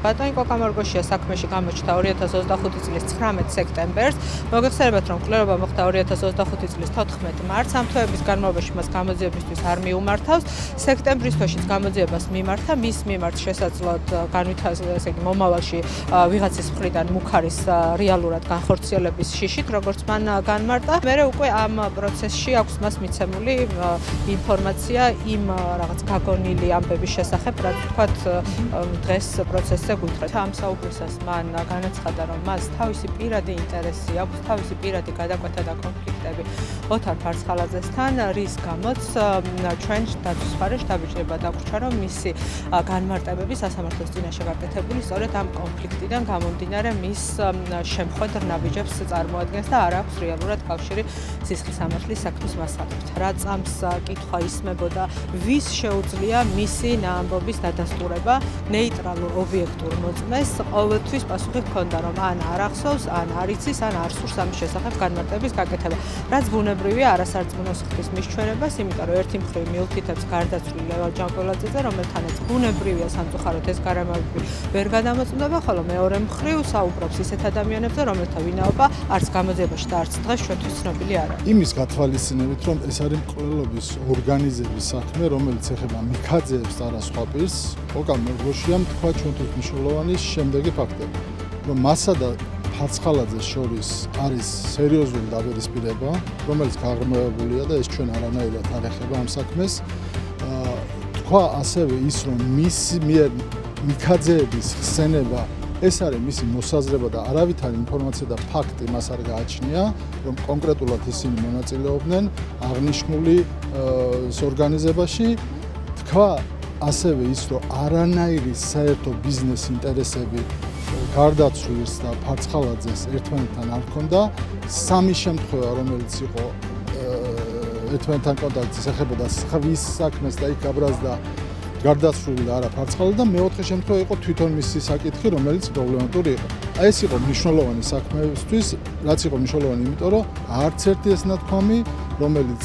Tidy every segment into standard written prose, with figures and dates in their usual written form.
ბატონი კოკა-მორგოშია საქმეში გამოჩნდა 2025 წლის 19 სექტემბერს. მოგეხსენებათ, რომ მკვლელობა მოხდა 2025 წლის 14 მარტს. ამ თვეების განმავლობაში მას გამოძიებისთვის არ მიუმართავს. სექტემბრის თვეშიც გამოძიებას მიმართა. მის მიმართ შესაძლოდ განვითარება, ესე იგი, მომავალში ვიღაცის მხრიდან მუქარის რეალურად განხორციელების შიშით, როგორც მან განმარტა. მერე უკვე ამ პროცესში აქვს მას მიცემული ინფორმაცია იმ რაღაც გაგონილი ამბების შესახებ, რაც თქვათ დღეს პროცესზე გვითხრათ. ამ საუბრისას მან განაცხადა, რომ მას თავისი პირადი ინტერესი აქვს, თავისი პირადი გადაკვეთა და კონფლიქტები ოთარ ფარცხალაძესთან, რის გამოც ჩვენ დაცვის მხარეს დაბეჭდება დაგვრჩა, რომ მისი განმარტებები სასამართლოს წინაშე გაკეთებული სწორედ ამ კონფლიქტიდან გამომდინარე მის შემხვედ ნაბიჯებს წარმოადგენს და არ აქვს რეალურად კავშირი სისხლის სამართლის საქმის მასალით. რაც ამ კითხვა ისმებოდა, ვის შეუძლია მისი ნაამბობის დადასტურება ნეიტრალურ ობიექტურ მოწმეს, ყოველთვის პასუხი ჰქონდა, რომ ან არ ახსოვს, ან არ იცის, ან არ სურს ამის შესახებ განმარტების გაკეთება. რაც ბუნებრივია არასარწმუნოს ხდის მისჩვენებას, იმიტომ რომ ერთი მხრივ მიუთითებს გარდაცვლილ ლევან ჯანყველაძეზე, რომელთანაც ბუნებრივია სამწუხაროდ ეს გარემოებები ვერ გადამოწმდება, ხოლო მეორე მხრივ საუბრობს ისეთ ადამიანებზე, რომელთა ვინაობა არც გამოძიებაში და არც დღეს ჩვენთვის ცნობილი არ არის. იმის გათვალისწინებით, რომ ეს არის მკვლელობის ორგანიზების საქმე, რომელიც ეხება მიქაძეებს და სხვა პირს, კოკა-მორგოშიამ თქვა ჩვენთვის მნიშვნელოვანი შემდეგი ფაქტები, რომ მასა და ფარცხალაძეს შორის არის სერიოზული დაპირისპირება, რომელიც გაღრმავებულია და ეს ჩვენ არანაირად არ ეხება ამ საქმეს. თქვა ასევე ის, რომ მისი მიერ მიქაძეების ხსენება ეს არის მისი მოსაზრება და არავითარი ინფორმაცია და ფაქტი მას არ გააჩნია, რომ კონკრეტულად ისინი მონაწილეობდნენ აღნიშნული ორგანიზებაში. თქვა ასევე ის, რომ არანაირი საერთო ბიზნეს ინტერესები გარდაცვლის და ფარცხალაძეს ერთმანეთთან არ ჰქონდა. სამი შემთხვევა, რომელიც იყო ერთმანეთთან კონტაქტის ეხებოდა ხვის საქმეს და იქ გაბრაზდა გარდაცვლილი და არა ფარცხალაძე და მეოთხე შემთხვევა იყო თვითონ მისი საკითხი, რომელიც პრობლემატური იყო. ეს იყო მნიშვნელოვანი საქმეისთვის, რაც იყო მნიშვნელოვანი, იმიტომ რომ არც ერთი ეს ნათქვამი, რომელიც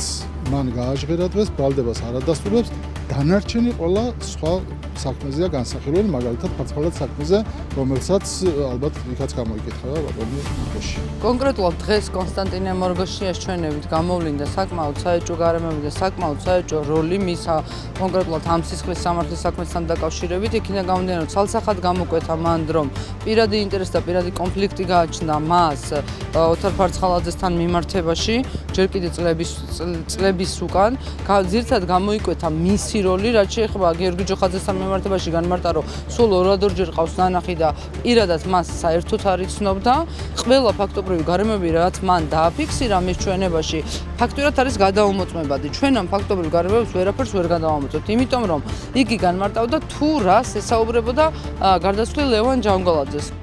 მან გააჟღერა დღეს, ბრალდებას არ ადასტურებს, დანარჩენი ყველა სხვა საქმეზეა განსახილველი, მაგალითად ფარცხალაძის საქმეზე, რომელსაც ალბათ იქაც გამოიკითხება ბატონი მორგოში. კონკრეტულად დღეს კონსტანტინე მორგოშიას ჩვენებით გამოვლინდა საკმაოდ საეჭვო გარემოები და საკმაოდ საეჭვო როლი მის კონკრეტულად ამ სისხლის სამართლის საქმესთან დაკავშირებით. იქიდან გამომდინარე, რომ ცალსახად გამოკვეთა მან, რომ პირადი ინტერესი და პირადი კონფლიქტი გააჩნდა მას ოთარ ფარცხალაძესთან მიმართებაში, ჯერ კიდე წლების უკან. ძირითადად გამოიკვეთა მისი როლი, რაც შეეხება გიორგი ჯოხაძესთან მიმართებაში განმარტა, რომ სულ ორ-ორჯერ ყავს ნანახი და პირადად მას საერთოდ არ იცნობდა. ყველა ფაქტობრივი გარემოები, რაც მან დააფიქსირა მის ჩვენებაში, ფაქტურად არის გადაუმოწმებადი. ჩვენ ამ ფაქტობრივ გარემოებს ვერაფერს ვერ გადავამოწმებთ, იმიტომ რომ იგი განმარტავდა თუ რას ესაუბრებოდა გარდაცვლილ ლევან ჯანყველაძეს.